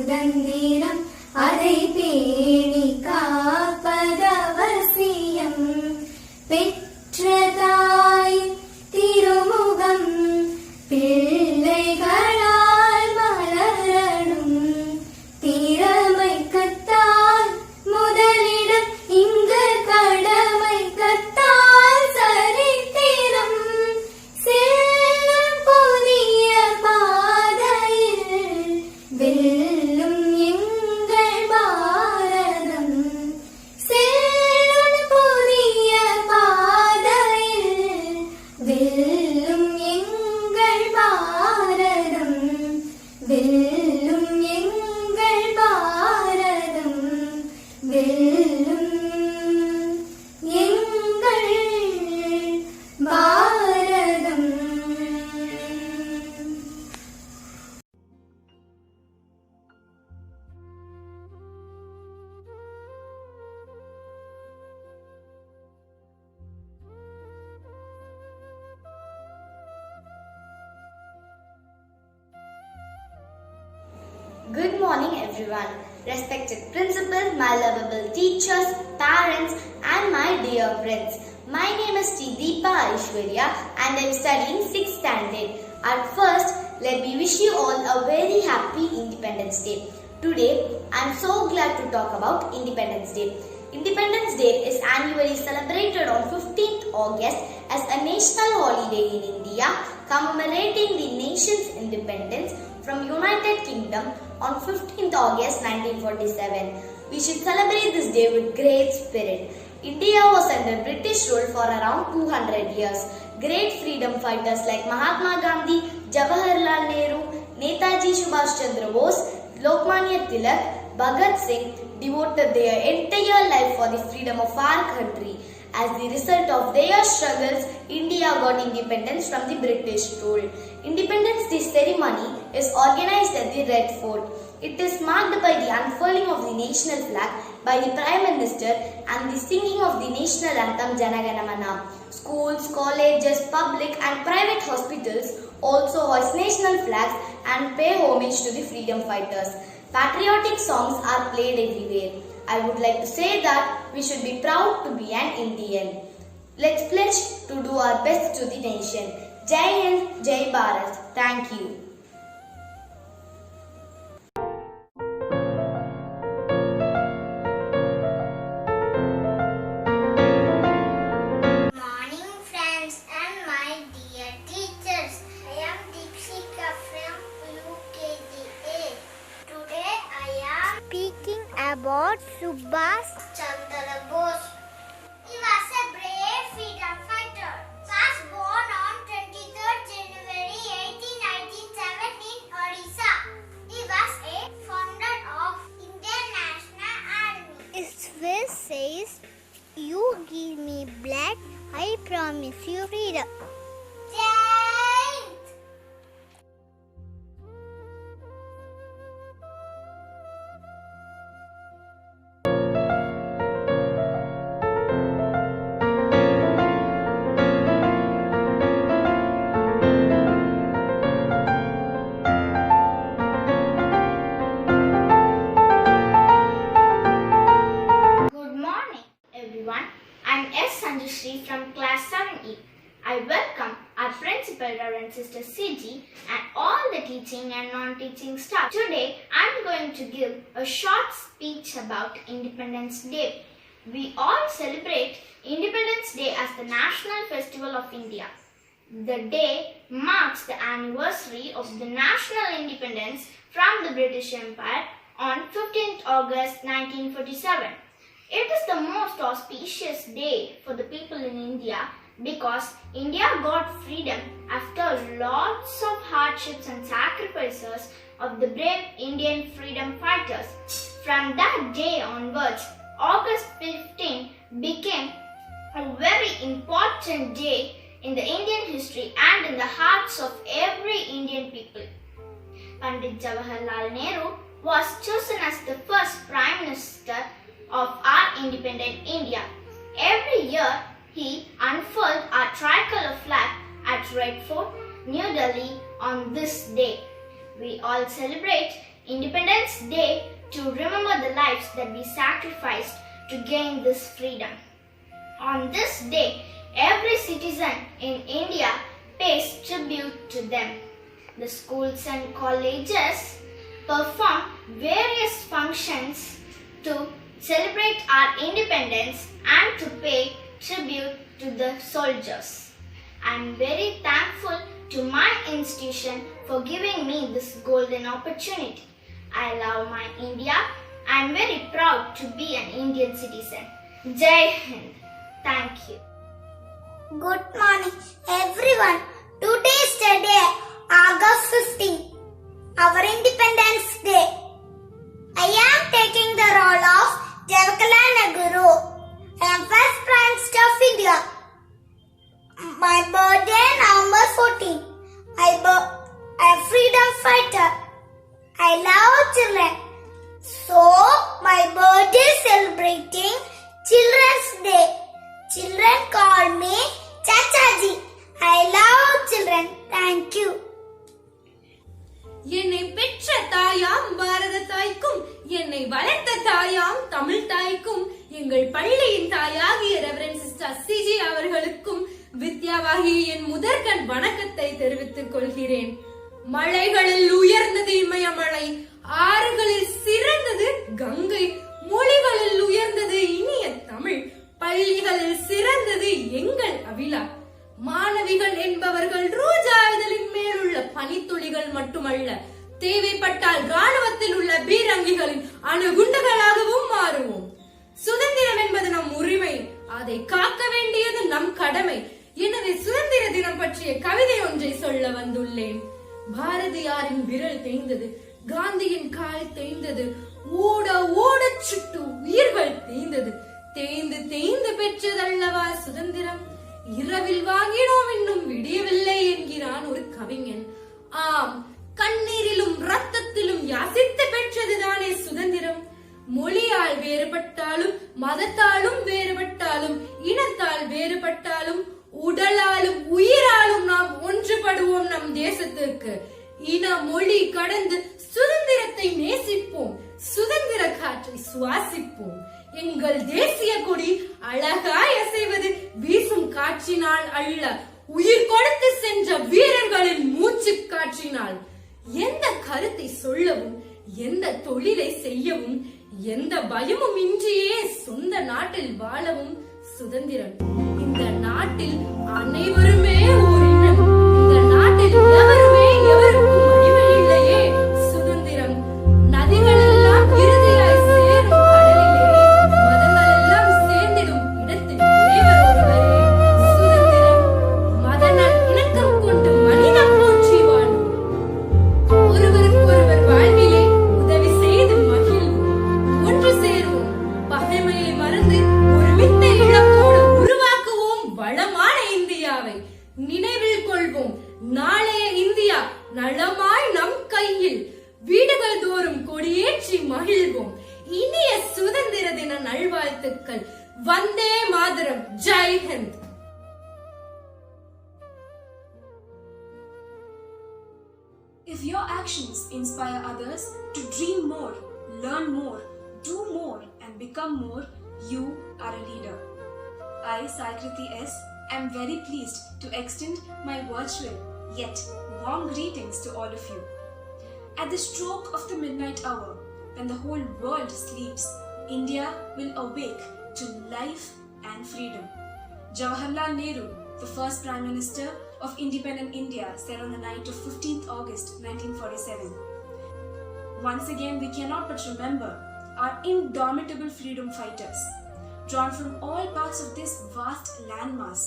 சுதந்திரம் அதை பேணி காப்பதவசியம். பெற்றதாய் திருமுகம் பிள்ளைகளால் மலரணும். திறமை கத்தால் முதலிடம் இங்கு கடமை கத்தால் சரித்திரம். செல்லும் புதிய பாதையில் வெல்லும் எங்கள் பாரதம். செல்லும் புதிய பாதையில் வெல்லும் எங்கள் பாரதம். வெல்லும் எங்கள் பாரதம். வெல்லும் எங்கள் பாரதம். Good morning everyone. Respected principal, my lovable teachers, parents and my dear friends. My name is Sri Deepa Aishwarya and I am studying 6th standard. At first, let me wish you all a very happy Independence Day. Today, I am so glad to talk about Independence Day. Independence Day is annually celebrated on 15th August as a national holiday in India, commemorating the nation's independence from United Kingdom on 15th August 1947. We should celebrate this day with great spirit. India was under British rule for around 200 years. Great freedom fighters like Mahatma Gandhi, Jawaharlal Nehru, Netaji Subhash Chandra Bose, Lokmanya Tilak, Bhagat Singh devoted their entire life for the freedom of our country. As the result of their struggles, India got independence from the British rule. Independence Day ceremony is organized at the Red Fort. It is marked by the unfurling of the national flag by the Prime Minister and the singing of the national anthem Jana Gana Mana. Schools, colleges, public and private hospitals also hoist national flags and pay homage to the freedom fighters. Patriotic songs are played everywhere. I would like to say that we should be proud to be an Indian. Let's pledge to do our best to the nation. Jai Hind, Jai Bharat. Thank you. Morning friends and my dear teachers. I am Deepshika from UKGA. Today I am speaking about Subhash Chandra Bose. He was a brave freedom fighter. Was born on 23rd January 1897 in Odisha. He was a founder of Indian National Army. His face says, "You give me blood, I promise you freedom." Jai Hind. Good morning everyone. I am S. Sanjushri from class 7E. I welcome our principal Reverend Sister CG and all the teaching and non-teaching staff. Today I am going to give a short speech about Independence Day. We all celebrate Independence Day as the national festival of India. The day marks the anniversary of the national independence from the British Empire on 15th August 1947. It is the most auspicious day for the people in India because India got freedom after lots of hardships and sacrifices of the brave Indian freedom fighters. From that day onwards, August 15 became a very important day in the Indian history and in the hearts of every Indian people. Pandit Jawaharlal Nehru was chosen as the first Prime Minister of our independent India. Every year, he unfurled our tricolor flag at Red Fort, New Delhi on this day. We all celebrate Independence Day to remember the lives that we sacrificed to gain this freedom. On this day, every citizen in India pays tribute to them. The schools and colleges perform various functions to celebrate our independence and to pay tribute to the soldiers. I am very thankful to my institution for giving me this golden opportunity. I love my India. I am very proud to be an Indian citizen. Jai Hind. Thank you. Good morning, everyone. Today is the day, August 15, our Independence Day. I am taking the role of Jawaharlal Nehru. I am first Prime Minister of India. My birthday, November 14. I am freedom fighter. I love children. So, my birthday is celebrating Children's Day. Children call me Chachaji. I love children. Thank you. என்னை பெற்ற தாயாம் பாரத தாய்க்கும் என்னை வளர்த்த தாயாம் தமிழ் தாய்க்கும் எங்கள் பள்ளியின் தாயாகிய reverend sister CG அவர்களுக்கும் வித்யாவாகிய என் முதற்கண் வணக்கத்தை தெரிவித்துக் கொள்கிறேன். மலைகளில் உயர்ந்தது இமயமலை, ஆறுகளில் சிறந்தது கங்கை, மொழிகளில் உயர்ந்தது இனிய தமிழ், பள்ளிகளில் சிறந்தது எங்கள் அவிழா. மாணவிகள் என்பவர்கள் ரோஜா இதழின் மேலுள்ள பனித்துளிகள் மட்டுமல்ல, தேவைப்பட்டால் ராணுவத்தில் உள்ள பீரங்கிகளின் அணுகுண்டுகளாகவும் மாறுவோம். சுதந்திரம் என்பது நம் உரிமை, அதை காக்க வேண்டியது நம் கடமை. எனவே சுதந்திர தினம் பற்றிய கவிதை ஒன்றை சொல்ல வந்துள்ளேன். பாரதியாரின் விரல் தேய்ந்தது, காந்தியின் கால் தேய்ந்தது, ஓட ஓட சுட்டு உயிர்கள் தேய்ந்தது, தேய்ந்து தேய்ந்து பெற்றதல்லவா சுதந்திரம். இரவில் வாங்கினோம் இன்னும் விடியவில்லை என்கிறான் ஒரு கவிஞன். ஆம், கண்ணீரிலும் ரத்தத்திலும் யாசித்து பெற்றதுதானே சுதந்திரம். மொழியால் வேறுபட்டாலும், மதத்தாலும் வேறுபட்டாலும், இனத்தால் வேறுபட்டாலும், உடலாலும் உயிராலும் நாம் ஒன்றுபடுவோம் நம் தேசத்திற்கு. இன மொழி கடந்து சுதந்திரத்தை நேசிப்போம், சுதந்திர காற்றை சுவாசிப்போம். எங்கள் தேசிய கொடி அழகாய் அசைவது வீசும் காற்றினால் அல்ல, உயிர் கொடுத்து சென்ற வீரர்களின் மூச்சு காற்றினால். எந்த கருத்தை சொல்லவும், எந்த தொழிலை செய்யவும், எந்த பயமும் இன்றியே சொந்த நாட்டில் வாழவும் சுதந்திரம். இந்த நாட்டில் அனைவருமே ஓர் இனம். இந்த நாட்டில் எவருமே எவருக்கும் அடிமை இல்லையே சுதந்திரம். நதிகள் எல்லாம் இறுதியாய் சேரும் கடலிலே, மதங்கள் எல்லாம் சேர்ந்திடும் இடத்தில் தேவர் ஒருவரே சுதந்திரம். மதனால் இணக்கம் கொண்டு மனிதம் போற்றி வாழும், ஒருவருக்கொருவர் வாழ்விலே உதவி செய்து மகிழ்வோம், ஒன்று சேருவோம், பகைமையை மறந்து ஒருமித்த இலக்கோடு உருவாக்குவோம் வளமான இந்தியாவை. நினைவில் கொள்வோம், நாளைய இந்தியா நலமாய் நம் கையில். வீடுகள் தோறும் கொடியேற்றி மகிழ்வோம். இனிய சுதந்திர தின நல்வாழ்த்துக்கள். Vande Mataram. Jai Hind. If your actions inspire others to dream more, learn more, do more and become more, you are a leader. I, Saikriti S, am very pleased to extend my virtual yet warm greetings to all of you. At the stroke of the midnight hour, when the whole world sleeps, India will awake to life and freedom. Jawaharlal Nehru, the first Prime Minister of independent India, said on the night of 15th August 1947. Once again, we cannot but remember our indomitable freedom fighters, drawn from all parts of this vast landmass,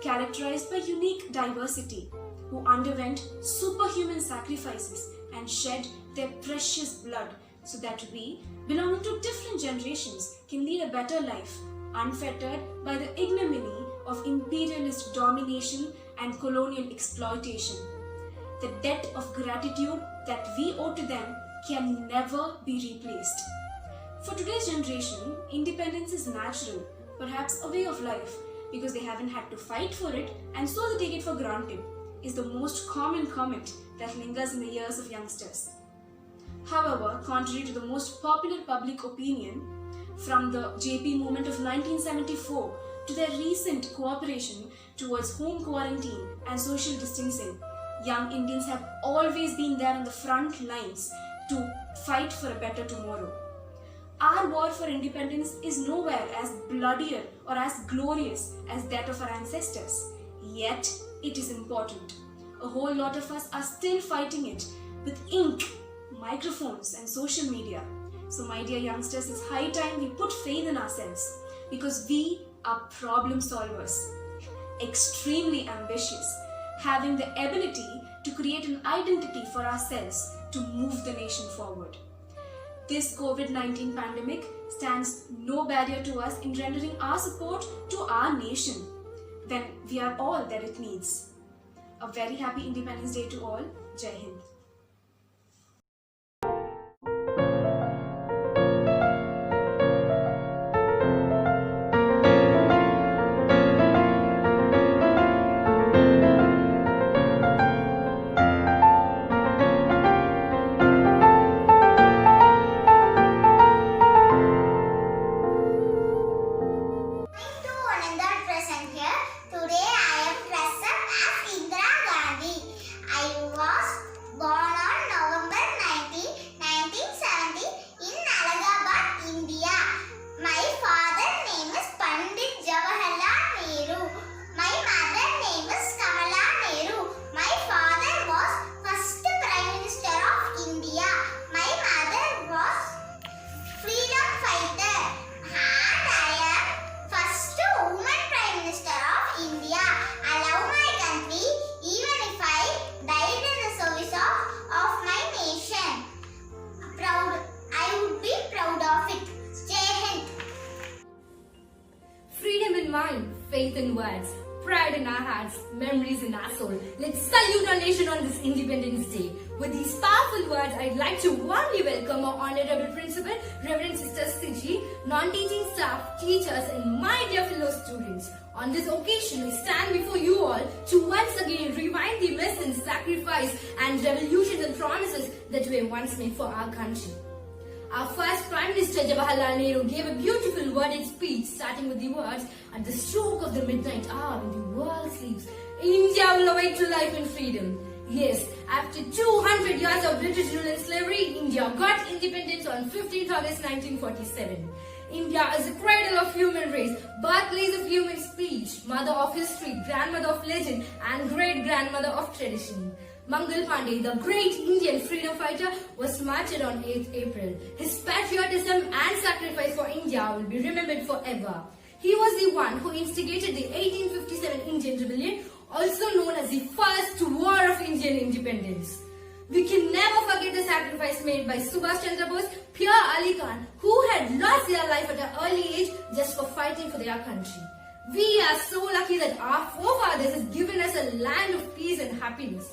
characterized by unique diversity, who underwent superhuman sacrifices and shed their precious blood so that we, belonging to different generations, can lead a better life, unfettered by the ignominy of imperialist domination and colonial exploitation. The debt of gratitude that we owe to them can never be replaced. For today's generation, independence is natural, perhaps a way of life, because they haven't had to fight for it and so they take it for granted, is the most common comment that lingers in the ears of youngsters. However, contrary to the most popular public opinion, from the JP movement of 1974 to their recent cooperation towards home quarantine and social distancing, young Indians have always been there on the front lines to fight for a better tomorrow. Our war for independence is nowhere as bloodier or as glorious as that of our ancestors. Yet, it is important. A whole lot of us are still fighting it with ink, microphones, and social media. So, my dear youngsters, it's high time we put faith in ourselves because we are problem solvers, extremely ambitious, having the ability to create an identity for ourselves to move the nation forward. This COVID-19 pandemic stands no barrier to us in rendering our support to our nation when we are all that it needs. A very happy Independence Day to all. Jai Hind. To another present here. Today I am dressed up as Indira Gandhi. I was born on November 19, 1970 in Allahabad, India. My father name is Pandit Jawaharlal Nehru. My mother name is Kamala Nehru. My father was first Prime Minister of India. My mother was freedom fighter. And I am first woman Prime Minister of India. I love my country even if I died in the service of my nation. I would be proud of it. Jai Hind. Freedom in mind, faith in words, pride in our hearts, memories in our soul. Let's salute our nation on this Independence Day. With these powerful words, I'd like to warmly welcome our Honorable Principal, Reverend Sister Siji, non-teaching staff, teachers, and my dear fellow students. On this occasion, we stand before you all to once again rewind the lessons, sacrifice, and revolutions and promises that were once made for our country. Our first Prime Minister Jawaharlal Nehru gave a beautiful worded speech starting with the words, "At the stroke of the midnight hour when the world sleeps, India will awake to life and freedom." Yes, after 200 years of British rule and slavery, India got independence on 15th August 1947. India is the cradle of human race, birthplace of human speech, mother of history, grandmother of legend, and great-grandmother of tradition. Mangal Pandey, the great Indian freedom fighter, was martyred on 8th April. His patriotism and sacrifice for India will be remembered forever. He was the one who instigated the 1857 Indian Rebellion, also known as the First War of Indian Independence. We can never forget the sacrifice made by Subhash Chandra Bose, Pierre Ali Khan, who had lost their life at an early age just for fighting for their country. We are so lucky that our forefathers have given us a land of peace and happiness.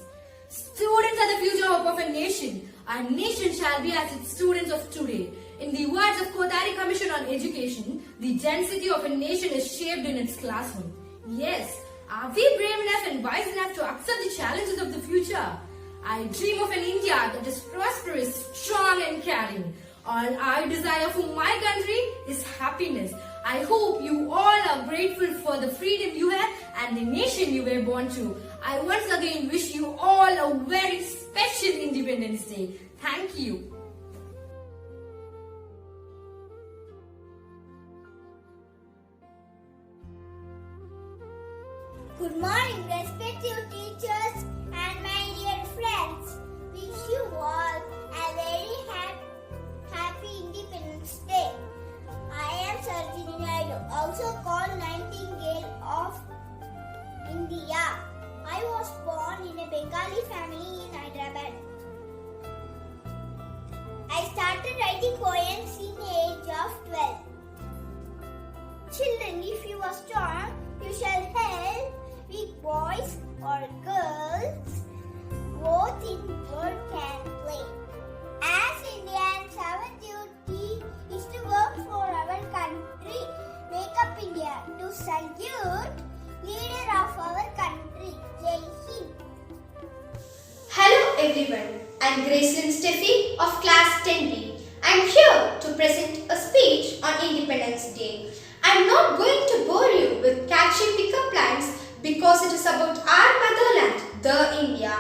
Students are the future hope of a nation. Our nation shall be as its students of today. In the words of Kothari Commission on Education, the density of a nation is shaped in its classroom. Yes, are we brave enough and wise enough to accept the challenges of the future? I dream of an India that is prosperous, strong and caring. All I desire for my country is happiness. I hope you all are grateful for the freedom you have and the nation you were born to. I once again wish you all a very special Independence Day. Thank you. Good morning, respective teachers and my dear friends. Wish you all a very happy Independence Day. I am Sarojini Naidu, also called Nightingale of India. I was born in a Bengali family in Hyderabad. I started writing poems in the age of 12. Children, if you are strong, you shall help weak boys or girls I'm Gracelyn Steffi of Class 10B. I'm here to present a speech on Independence Day. I'm not going to bore you with catchy pickup lines because it is about our motherland, the India.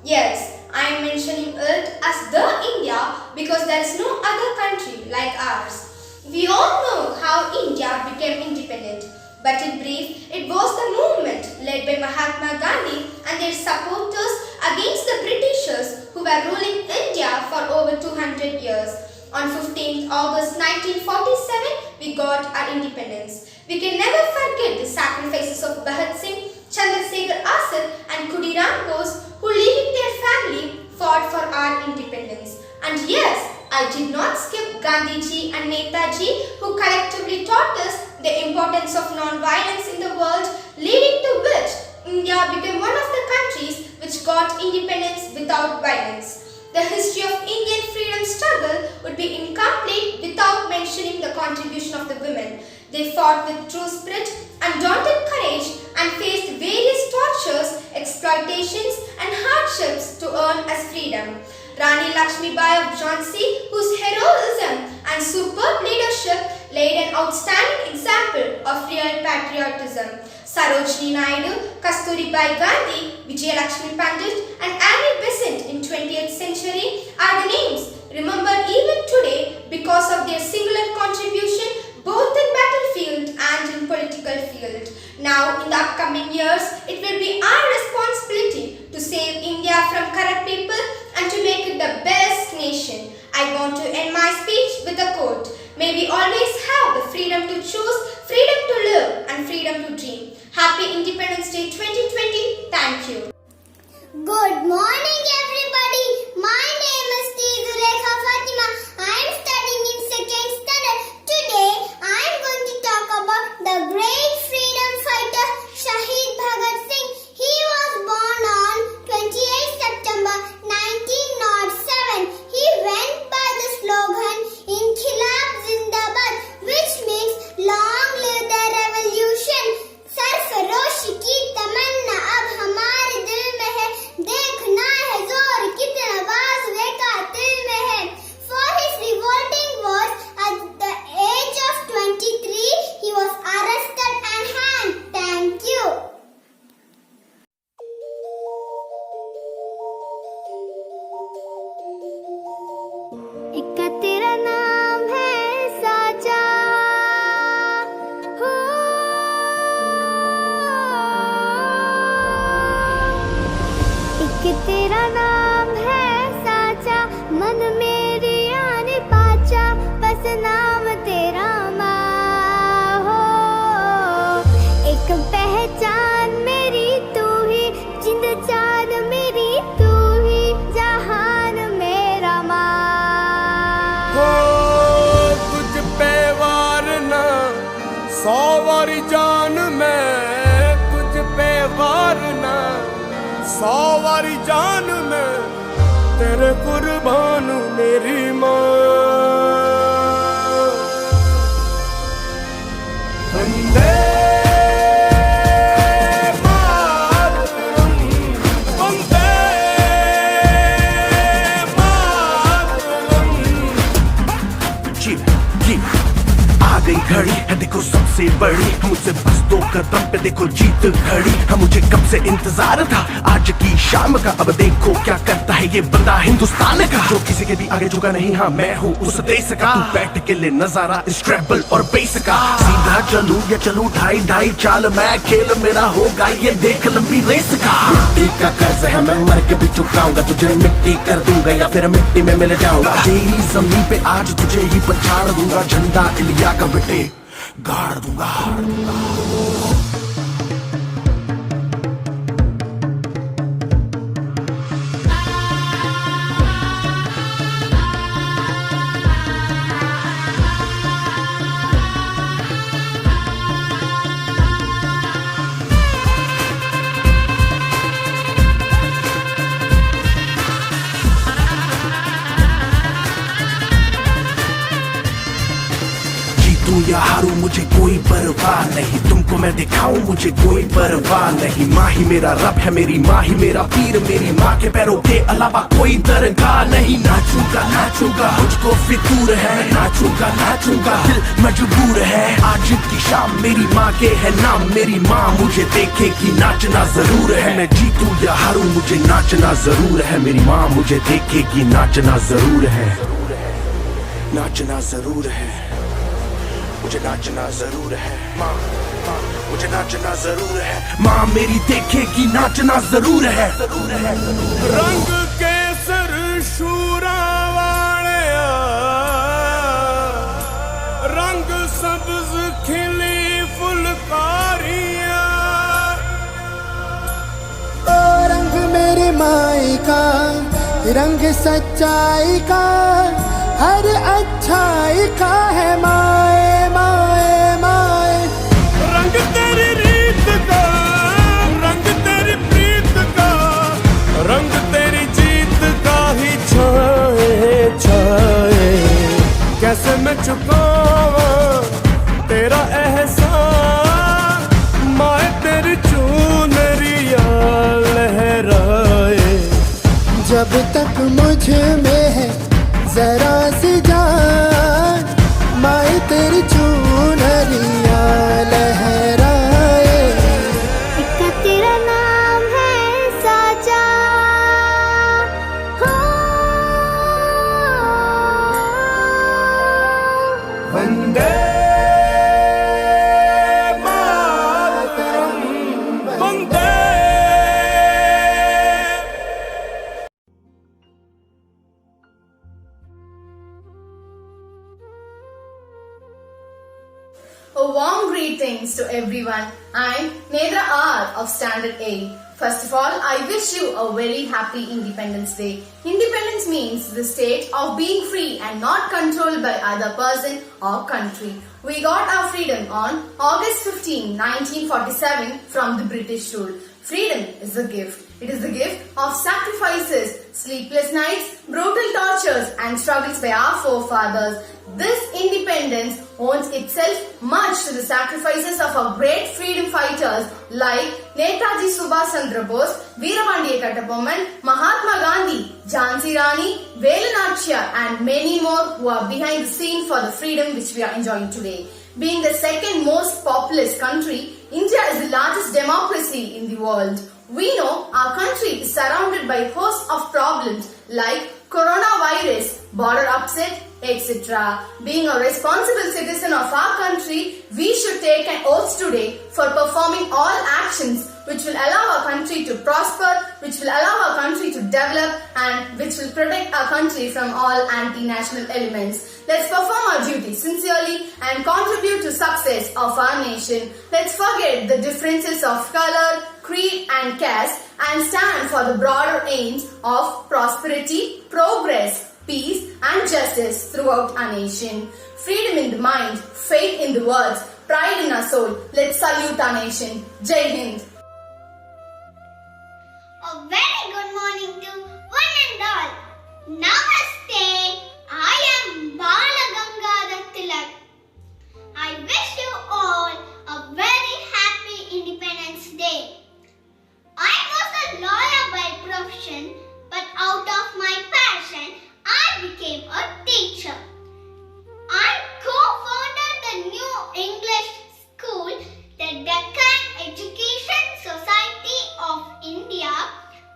Yes, I am mentioning it as the India because there is no other country like ours. We all know how India became independent. But in brief, it was the movement led by Mahatma Gandhi and their supporters against the Britishers who were ruling India for over 200 years. On 15th August 1947, we got our independence. We can never forget the sacrifices of Bhagat Singh, Chandrasekhar Azad and Khudiram Bose who leaving their family fought for our independence. And yes, I did not skip Gandhiji and Netaji who collectively taught us the importance of non-violence in the world, leading to which India became one of the countries which got independence without violence. The history of Indian freedom struggle would be incomplete without mentioning the contribution of the women. They fought with true spirit, undaunted courage and faced various tortures, exploitations and hardships to earn us freedom. Rani Lakshmibai of Jhansi, whose heroism and superb leadership laid an outstanding example of real patriotism. Sarojini Naidu, Kasturibai Gandhi, Vijayalakshmi Pandit and Annie Besant in 20th century are the names remembered even today because of their singular contribution both in battlefield and in political field. Now in the upcoming years, it will be our responsibility to save India from corrupt people and to make it the best nation. I want to end my speech with a quote. May we always have the freedom to choose, freedom to live and freedom to dream. Happy Independence Day 2020. Thank you. Good morning, everybody. My name is T. Zulekha Fatima. I am studying in 2nd standard. Today, I am going to talk about the great freedom fighter Shahid Bhagat Singh. He was born on 28 September 1907. He went by the slogan Inqilab Zindabad, which means long live the revolution. सरफरोशी की तमन्ना अब हमारे दिल में है, देखना है जोर कितना बाजुए का दिल में है. For his revolting wars at the age of 23, he was arrested and hanged. Thank you. एक तेरा नाम है साजा, हो एक तेरा नाम है साचा, मन मेरी आने पाचा, बस नाम तेरा माँ हो. एक पहचान मेरी तू ही, जिंद जान मेरी तू ही, जहान मेरा माँ हो. तुझ पे वार ना 100 वारी जान में, तुझ पे वार ना 100 वारी जान में, तेरे कुर्बान मेरी माँ. वंदे मातरम, वंदे मातरम. जी आ गई घड़ी है देखो सबसे बड़ी, मुझसे बस 2 कदम पे देखो जीत घड़ी. हम मुझे कब से इंतजार था आज की शाम का, अब देखो क्या करता है ये बंदा हिंदुस्तान का, जो किसी के भी आगे झुका नहीं. हाँ मैं हूँ उस देश का, तू बैठ के ले नजारा इस ट्रैवल और बेस का. सीधा चलूं या चलूं ढाई ढाई चाल, मैं खेल मेरा होगा ये देख लंबी रेस का. मिट्टी का कर्ज है मैं मर के भी चुकाऊंगा, तुझे मिट्टी कर दूंगा या फिर मिट्टी में मिल जाऊंगा. तेरी जमीन पे आज तुझे ही पछाड़ दूंगा, झंडा इंडिया का बेटे गाड़ दूंगा. जीतूं या हारूं मुझे कोई परवाह नहीं, तुमको मैं दिखाऊं मुझे कोई परवाह नहीं। माँ ही मेरा रब है, मेरी माँ ही मेरा पीर, मेरी माँ के पैरों के अलावा कोई दरगाह नहीं। नाचूंगा नाचूंगा मुझको फितूर है, नाचूंगा नाचूंगा दिल मजबूर है। आज की शाम मेरी माँ के है नाम, मेरी माँ मुझे देखेगी नाचना जरूर है। मैं जीतूं या हारूं मुझे नाचना जरूर है, मेरी माँ मुझे देखेगी नाचना जरूर है। नाचना जरूर है, मुझे नाचना जरूर है। माँ मुझे नाचना जरूर है, माँ मेरी देखेगी नाचना जरूर है। रंग केसर शूरा वालिया, रंग सब्ज खिली फुलकारियां। ओ रंग मेरी माई का, रंग सच्चाई का, हर अच्छाई का है माए माए माए। रंग तेरी रीत का, रंग तेरी प्रीत का, रंग तेरी जीत का ही छाए छाए। कैसे मैं चुकावा तेरा एहसान, माए तेरी चुनरिया लहराए। जब तक मुझ में है जरा सी जान, माई तेरी चुनरिया लहराए। इतना तेरा नाम है साजा, हो वंदे मातरम, वंदे। A warm greetings to everyone. I'm Nedra R of Standard 8. First of all, I wish you a very happy Independence Day. Independence means the state of being free and not controlled by other person or country. We got our freedom on August 15, 1947 from the British rule. Freedom is a gift. It is the gift of sacrifices, sleepless nights, brutal tortures and struggles by our forefathers. This independence owes itself much to the sacrifices of our great freedom fighters like Netaji Subhash Chandra Bose, Veerapandiya Kattabomman, Mahatma Gandhi, Jhansi Rani, Velu Nachiar and many more who are behind the scene for the freedom which we are enjoying today. Being the second most populous country, India is the largest democracy in the world. We know our country is surrounded by hosts of problems like coronavirus, border upset, etc. Being a responsible citizen of our country, we should take an oath today for performing all actions which will allow our country to prosper, which will allow our country to develop and which will protect our country from all anti-national elements. Let's perform our duty sincerely and contribute to success of our nation. Let's forget the differences of color, creed and caste and stand for the broader aims of prosperity, progress, peace and justice throughout our nation. Freedom in the mind, faith in the words, pride in our soul. Let's salute our nation. Jai Hind. A very good morning to one and all. Namaste. I am Bala Gangadhar Tilak. I wish you all a very happy Independence Day. I was a lawyer by profession, but out of my passion, I became a teacher. I co-founded the new English school, the Deccan Education Society of India,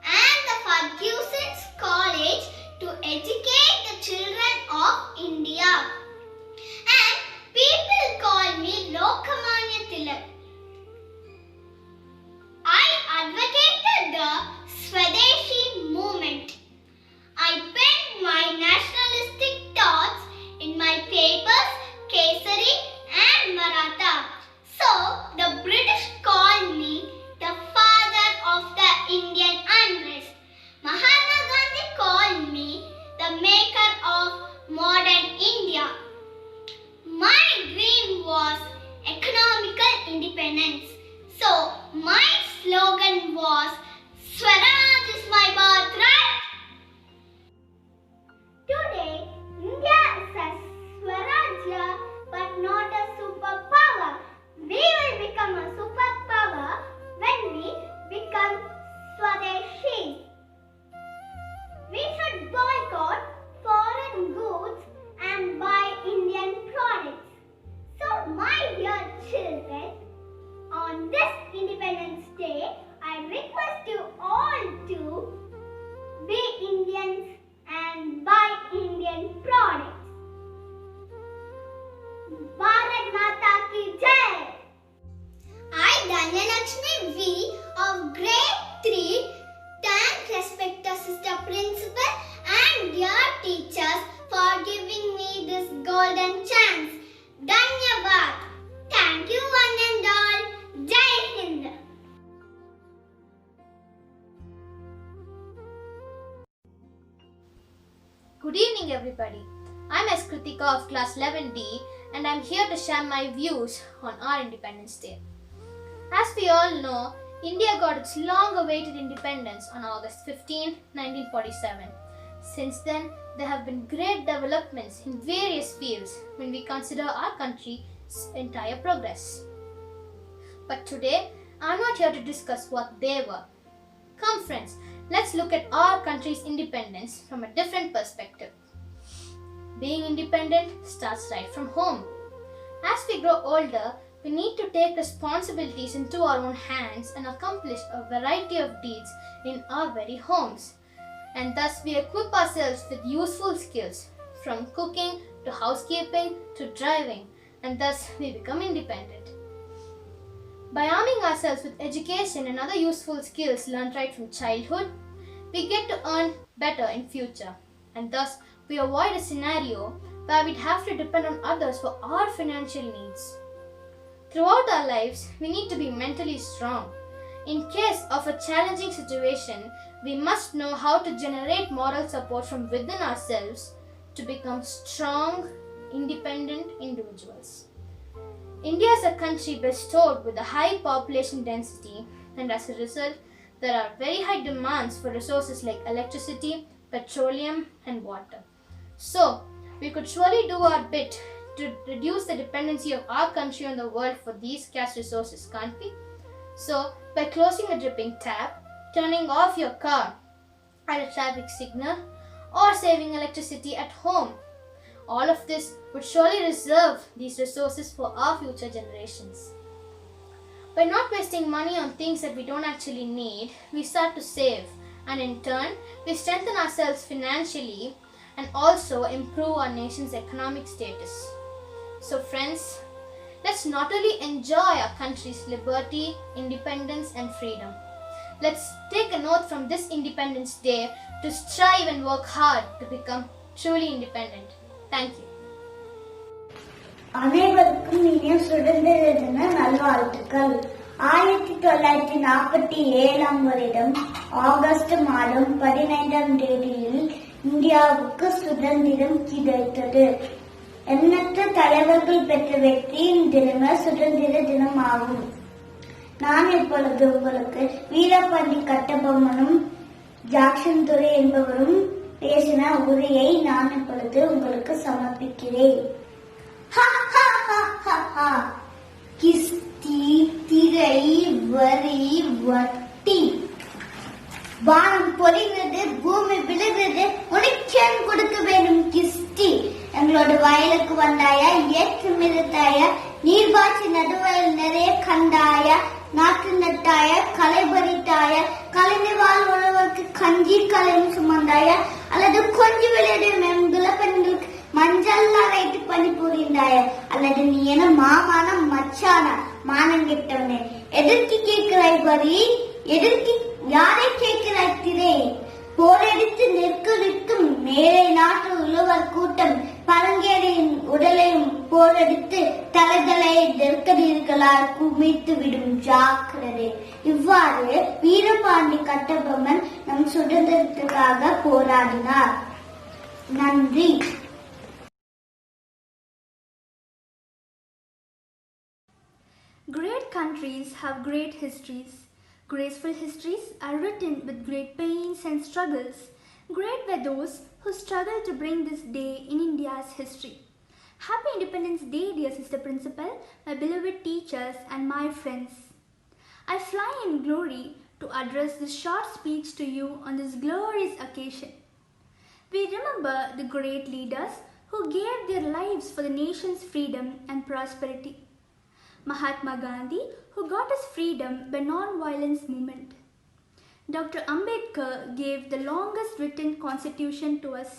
and the Ferguson's College to educate the children of India. Dhanyavad. Thank you one and all. Jai Hind. Good evening, everybody. I'm S. Kritika of class 11D and I'm here to share my views on our Independence Day. As we all know, India got its long-awaited independence on August 15, 1947. Since then, there have been great developments in various fields when we consider our country's entire progress. But today, I'm not here to discuss what they were. Come friends, let's look at our country's independence from a different perspective. Being independent starts right from home. As we grow older, we need to take responsibilities into our own hands and accomplish a variety of deeds in our very homes. And thus we equip ourselves with useful skills from cooking to housekeeping to driving, and thus we become independent. By arming ourselves with education and other useful skills learned right from childhood, we get to earn better in future, and thus we avoid a scenario where we'd have to depend on others for our financial needs. Throughout our lives, we need to be mentally strong. In case of a challenging situation, we must know how to generate moral support from within ourselves to become strong, independent individuals. India is a country bestowed with a high population density, and as a result, there are very high demands for resources like electricity, petroleum, and water. So, we could surely do our bit to reduce the dependency of our country on the world for these scarce resources, can't we? So, by closing a dripping tap, turning off your car at a traffic signal, or saving electricity at home, all of this would surely reserve these resources for our future generations. By not wasting money on things that we don't actually need, we start to save, and in turn, we strengthen ourselves financially and also improve our nation's economic status. So friends, let's not only enjoy our country's liberty, independence and freedom. Let's take a note from this Independence Day to strive and work hard to become truly independent. Thank you. அனைவருக்கும் இனிய சுதந்திர தின நல்வாழ்த்துக்கள். 1947 வருடம் August மாதம் 15ஆம் தேதியில் இந்தியாவுக்கு சுதந்திரம் கிடைத்தது. எண்ணற்ற தலைவர்கள் பெற்ற வெற்றியின் தினமே சுதந்திர தினம் ஆகும். நான் இப்பொழுது உங்களுக்கு வீரபாண்டி கட்டபொம்மனும் ஜாக்சன் துரை என்பவரும் பேசின உரையை நான் இப்பொழுது உங்களுக்கு சமர்ப்பிக்கிறேன். கிஸ்தி, திரை, வரி, வட்டி. வானம் பொழிகிறது, பூமி விழுகிறது, உனக்கேன் கொடுக்க வேண்டும் கிஸ்தி. எங்களோட வயலுக்கு வந்தாயா, ஏற்று மிதத்தாயா, நீர்பாய்ச்சி நடுவயல் நிறைய கண்டாயா, நாற்று நட்டாய, களை பறித்தாயா, கலைந்து வாழ் உழவருக்கு கஞ்சி கலையும் சுமந்தாயா, அல்லது கொஞ்சம் விளையாடும் எங்குல பெண்களுக்கு மஞ்சள் வைத்து பணி புரிந்தாயா, அல்லது நீ என மாமான மச்சானா மானங்கிட்டவனே. எதற்கு கேட்கிறாய் வரி, எதற்கு யாரை கேட்கிறாய் திரை? போரெடுத்து நெற்கொடுக்கும் மேலை நாட்டு உழவர் கூட்டம் பழங்கேரியின் உடலையும் போரெடுத்து தலைதலையை நெற்கதிர்களால் குமித்து விடும் ஜாக்கிரதை. இவ்வாறு வீரபாண்டி கட்டபொம்மன் நம் சுதந்திரத்துக்காக போராடினார். நன்றி. Great countries have great histories. Graceful histories are written with great pains and struggles. Great were those who struggled to bring this day in India's history. Happy Independence Day, dear Sister Principal, my beloved teachers and my friends. I fly in glory to address this short speech to you on this glorious occasion. We remember the great leaders who gave their lives for the nation's freedom and prosperity. Mahatma Gandhi, who got us freedom by non-violence movement. Dr. Ambedkar gave the longest written constitution to us.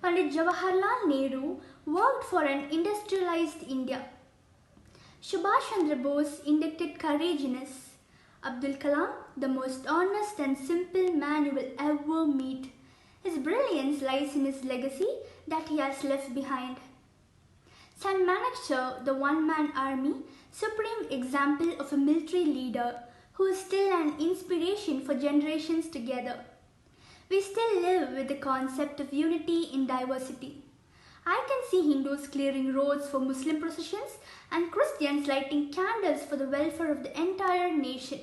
Pandit Jawaharlal Nehru worked for an industrialized India. Subhash Chandra Bose inducted courage in us. Abdul Kalam, the most honest and simple man you will ever meet. His brilliance lies in his legacy that he has left behind. St. Chanakya, the one-man army, supreme example of a military leader who is still an inspiration for generations together. We still live with the concept of unity in diversity. I can see Hindus clearing roads for Muslim processions and Christians lighting candles for the welfare of the entire nation.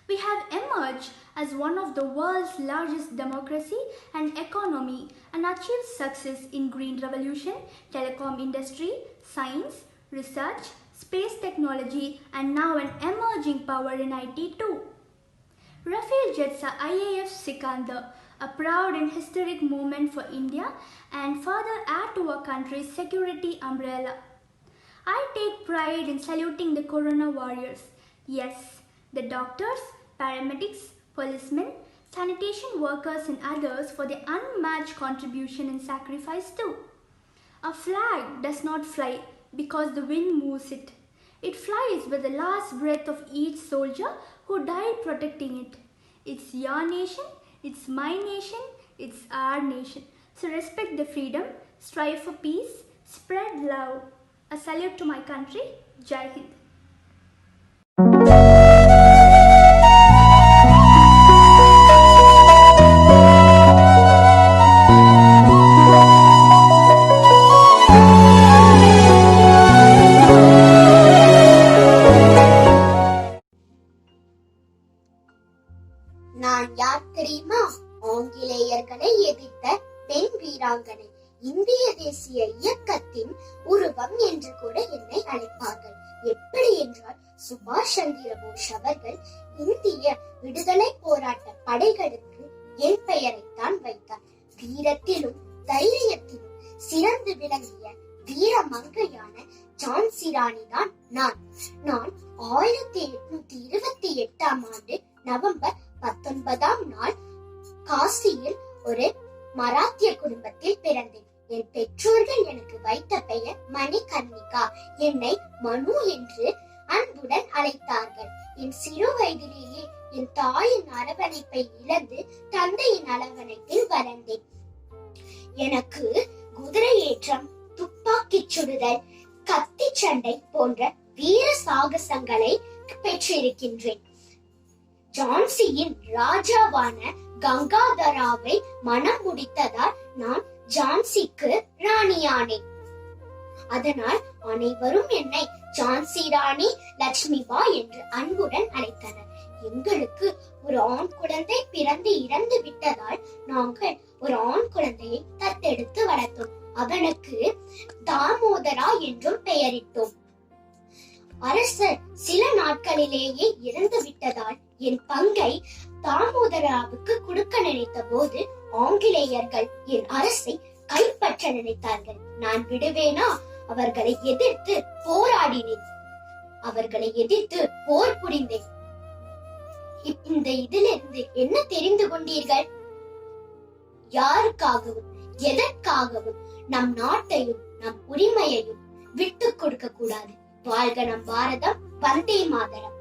We have emerged as one of the world's largest democracy and economy and achieved success in green revolution, telecom industry, science, research, space technology, and now an emerging power in IT too. Rafale jets are IAF Sikandar, a proud and historic moment for India and further add to our country's security umbrella. I take pride in saluting the Corona warriors. Yes, the doctors, paramedics, policemen, sanitation workers and others for their unmatched contribution and sacrifice too. A flag does not fly because the wind moves it. It flies with the last breath of each soldier who died protecting it. It's your nation, it's my nation, it's our nation. So respect the freedom, strive for peace, spread love. A salute to my country. Jai Hind. நான் யார் தெரியுமா? ஆங்கிலேயர்களை எதிர்த்த பெண் வீராங்கனை. இந்திய தேசிய இயக்கத்தின் உருவம் என்று கூட என்னை அழைப்பார்கள். எப்படி என்றால், சுபாஷ் சந்திர போஸ் அவர்கள் இந்திய விடுதலை போராட்ட படைகளுக்கு என் பெயரைத்தான் வைத்தார். வீரத்திலும் தைரியத்திலும் சிறந்து விளங்கிய வீர மங்கையான ஜான்சி ராணி தான் நான். 1828ஆம் ஆண்டு நவம்பர் 19ஆம் நாள் காசியில் ஒரு மராத்திய குடும்பத்தில் பிறந்தேன். என் பெற்றோர்கள் எனக்கு வைத்த பெயர் மணிகர்ணிகா. என்னை மனு என்று அன்புடன் அழைத்தார்கள். என் சிறு வயதிலேயே என் தாயின் அரவணைப்பை இழந்து தந்தையின் அரவணைப்பில் வளர்ந்தேன். எனக்கு குதிரை ஏற்றம், துப்பாக்கி சுடுதல், கத்தி சண்டை போன்ற வீர சாகசங்களை பெற்றிருக்கின்றேன். ஜான்சியின் ராஜாவான கங்காதராவை மனம் முடித்ததால் நான் ஜான்சிக்கு ராணியானேன். அதனால் அனைவரும் என்னை ஜான்சி ராணி லட்சுமிபா என்று அன்புடன் அழைத்தனர். எங்களுக்கு ஒரு ஆண் குழந்தை பிறந்து இறந்து விட்டதால் நாங்கள் ஒரு ஆண் குழந்தையை தத்தெடுத்து வளர்த்தோம். அவனுக்கு தாமோதரா என்றும் பெயரிட்டோம். அரசர் சில நாட்களிலேயே இறந்து விட்டதால் என் பங்கை தாமோதராவுக்கு கொடுக்க நினைத்த போது ஆங்கிலேயர்கள் என் அரசை கைப்பற்ற நினைத்தார்கள். நான் விடுவேனா? அவர்களை எதிர்த்து போராடினேன். அவர்களை எதிர்த்து போர் புரிந்தேன். இந்த இதிலிருந்து என்ன தெரிந்து கொண்டீர்கள்? யாருக்காகவும் எதற்காகவும் நம் நாட்டையும் நம் உரிமையையும் விட்டு கொடுக்க கூடாது. வாழ்க நம் பாரதம். வந்தே மாதரம்.